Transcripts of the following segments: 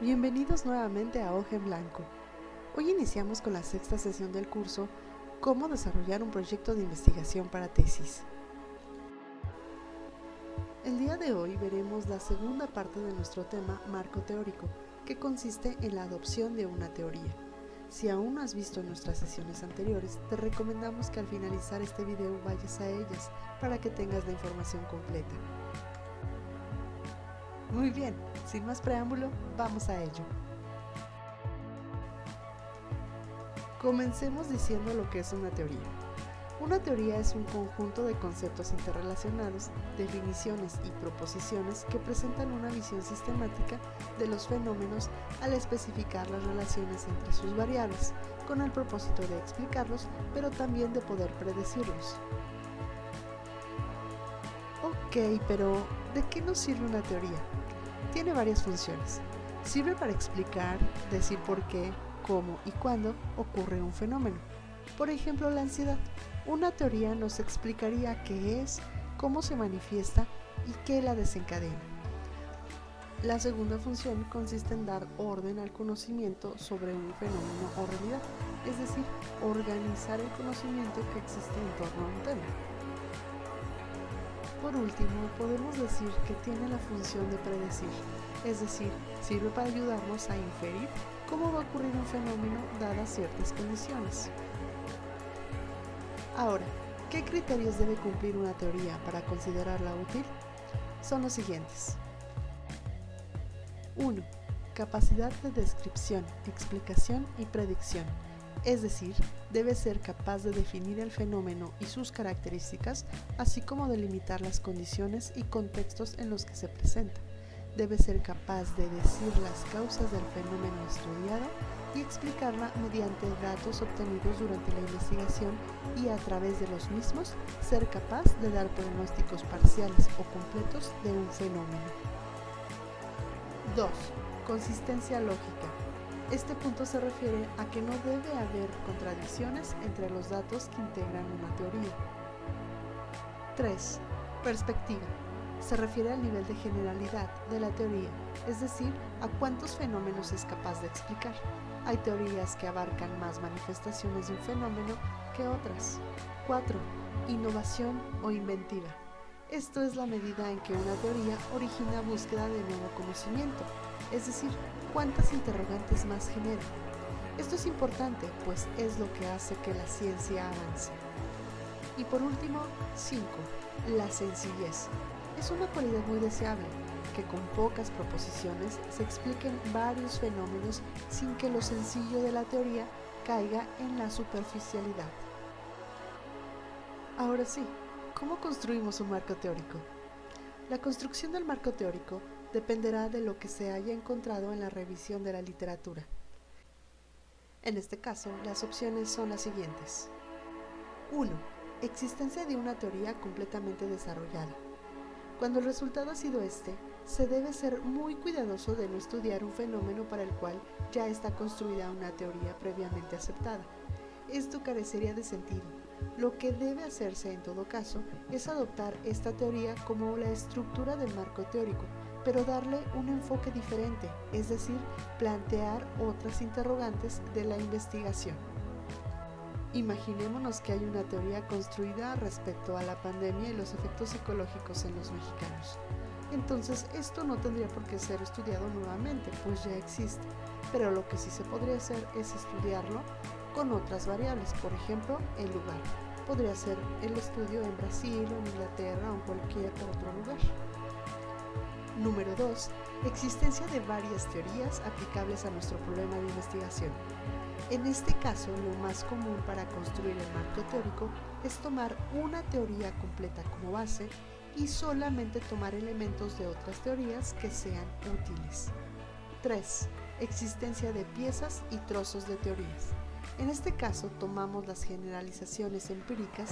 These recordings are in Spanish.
Bienvenidos nuevamente a Hoja en Blanco. Hoy iniciamos con la sexta sesión del curso Cómo desarrollar un proyecto de investigación para tesis. El día de hoy veremos la segunda parte de nuestro tema marco teórico, que consiste en la adopción de una teoría. Si aún no has visto nuestras sesiones anteriores, te recomendamos que al finalizar este video vayas a ellas para que tengas la información completa. Muy bien, sin más preámbulo, vamos a ello. Comencemos diciendo lo que es una teoría. Una teoría es un conjunto de conceptos interrelacionados, definiciones y proposiciones que presentan una visión sistemática de los fenómenos al especificar las relaciones entre sus variables, con el propósito de explicarlos, pero también de poder predecirlos. Ok, pero ¿de qué nos sirve una teoría? Tiene varias funciones. Sirve para explicar, decir por qué, cómo y cuándo ocurre un fenómeno. Por ejemplo, la ansiedad. Una teoría nos explicaría qué es, cómo se manifiesta y qué la desencadena. La segunda función consiste en dar orden al conocimiento sobre un fenómeno o realidad, es decir, organizar el conocimiento que existe en torno a un tema. Por último, podemos decir que tiene la función de predecir, es decir, sirve para ayudarnos a inferir cómo va a ocurrir un fenómeno dadas ciertas condiciones. Ahora, ¿qué criterios debe cumplir una teoría para considerarla útil? Son los siguientes. 1. Capacidad de descripción, explicación y predicción. Es decir, debe ser capaz de definir el fenómeno y sus características, así como de limitar las condiciones y contextos en los que se presenta. Debe ser capaz de decir las causas del fenómeno estudiado y explicarla mediante datos obtenidos durante la investigación y a través de los mismos ser capaz de dar pronósticos parciales o completos de un fenómeno. 2. Consistencia lógica. Este punto se refiere a que no debe haber contradicciones entre los datos que integran una teoría. 3. Perspectiva. Se refiere al nivel de generalidad de la teoría, es decir, a cuántos fenómenos es capaz de explicar. Hay teorías que abarcan más manifestaciones de un fenómeno que otras. 4. Innovación o inventiva. Esto es la medida en que una teoría origina búsqueda de nuevo conocimiento, es decir, cuántas interrogantes más genera. Esto es importante, pues es lo que hace que la ciencia avance. Y por último, 5. La sencillez. Es una cualidad muy deseable, que con pocas proposiciones se expliquen varios fenómenos sin que lo sencillo de la teoría caiga en la superficialidad. Ahora sí, ¿cómo construimos un marco teórico? La construcción del marco teórico dependerá de lo que se haya encontrado en la revisión de la literatura. En este caso, las opciones son las siguientes. 1. Existencia de una teoría completamente desarrollada. Cuando el resultado ha sido este, se debe ser muy cuidadoso de no estudiar un fenómeno para el cual ya está construida una teoría previamente aceptada. Esto carecería de sentido. Lo que debe hacerse en todo caso es adoptar esta teoría como la estructura del marco teórico, pero darle un enfoque diferente, es decir, plantear otras interrogantes de la investigación. Imaginémonos que hay una teoría construida respecto a la pandemia y los efectos psicológicos en los mexicanos. Entonces, esto no tendría por qué ser estudiado nuevamente, pues ya existe, pero lo que sí se podría hacer es estudiarlo con otras variables, por ejemplo, el lugar. Podría ser el estudio en Brasil o en Inglaterra o en cualquier otro lugar. Número 2. Existencia de varias teorías aplicables a nuestro problema de investigación. En este caso, lo más común para construir el marco teórico es tomar una teoría completa como base y solamente tomar elementos de otras teorías que sean útiles. 3. Existencia de piezas y trozos de teorías. En este caso, tomamos las generalizaciones empíricas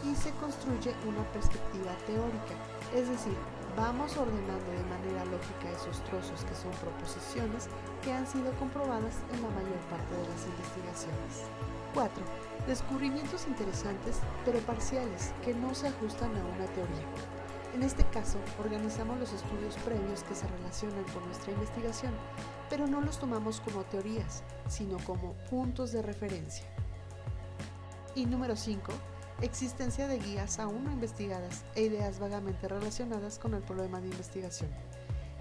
y se construye una perspectiva teórica, es decir, vamos ordenando de manera lógica esos trozos que son proposiciones que han sido comprobadas en la mayor parte de las investigaciones. 4. Descubrimientos interesantes pero parciales que no se ajustan a una teoría. En este caso, organizamos los estudios previos que se relacionan con nuestra investigación, pero no los tomamos como teorías, sino como puntos de referencia. Y número 5. Existencia de guías aún no investigadas e ideas vagamente relacionadas con el problema de investigación.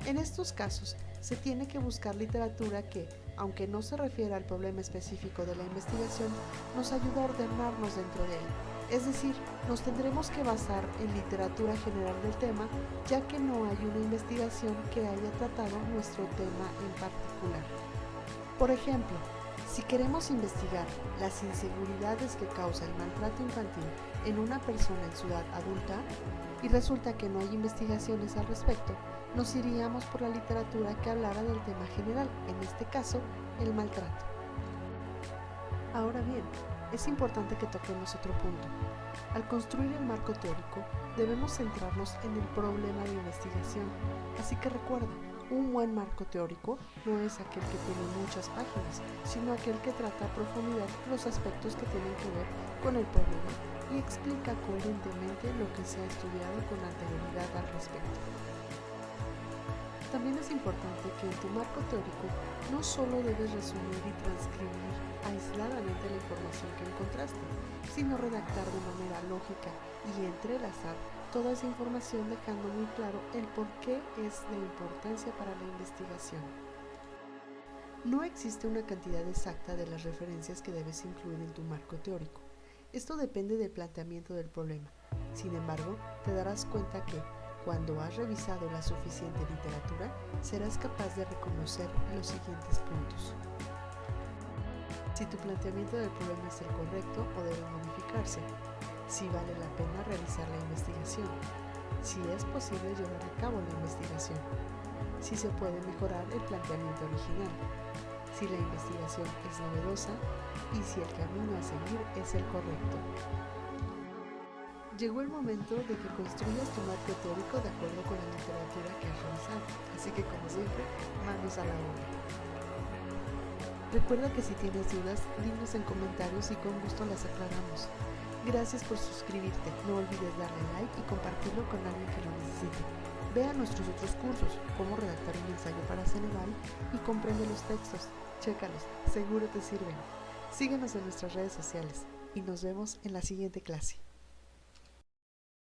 En estos casos, se tiene que buscar literatura que, aunque no se refiere al problema específico de la investigación, nos ayuda a ordenarnos dentro de él. Es decir, nos tendremos que basar en literatura general del tema, ya que no hay una investigación que haya tratado nuestro tema en particular. Por ejemplo, si queremos investigar las inseguridades que causa el maltrato infantil en una persona en su edad adulta, y resulta que no hay investigaciones al respecto, nos iríamos por la literatura que hablara del tema general, en este caso, el maltrato. Ahora bien, es importante que toquemos otro punto. Al construir el marco teórico, debemos centrarnos en el problema de investigación. Así que recuerda, un buen marco teórico no es aquel que tiene muchas páginas, sino aquel que trata a profundidad los aspectos que tienen que ver con el problema y explica coherentemente lo que se ha estudiado con anterioridad al respecto. También es importante que en tu marco teórico no solo debes resumir y transcribir aisladamente la información que encontraste, sino redactar de manera lógica y entrelazar toda esa información dejando muy claro el por qué es de importancia para la investigación. No existe una cantidad exacta de las referencias que debes incluir en tu marco teórico. Esto depende del planteamiento del problema. Sin embargo, te darás cuenta que, cuando has revisado la suficiente literatura, serás capaz de reconocer los siguientes puntos. Si tu planteamiento del problema es el correcto o debe modificarse, si vale la pena realizar la investigación, si es posible llevar a cabo la investigación, si se puede mejorar el planteamiento original, si la investigación es novedosa y si el camino a seguir es el correcto. Llegó el momento de que construyas tu marco teórico de acuerdo con la literatura que has revisado, así que como siempre, manos a la obra. Recuerda que si tienes dudas, dinos en comentarios y con gusto las aclaramos. Gracias por suscribirte, no olvides darle like y compartirlo con alguien que lo necesite. Ve a nuestros otros cursos, cómo redactar un ensayo para Ceneval y comprende los textos. Chécalos, seguro te sirven. Síguenos en nuestras redes sociales y nos vemos en la siguiente clase.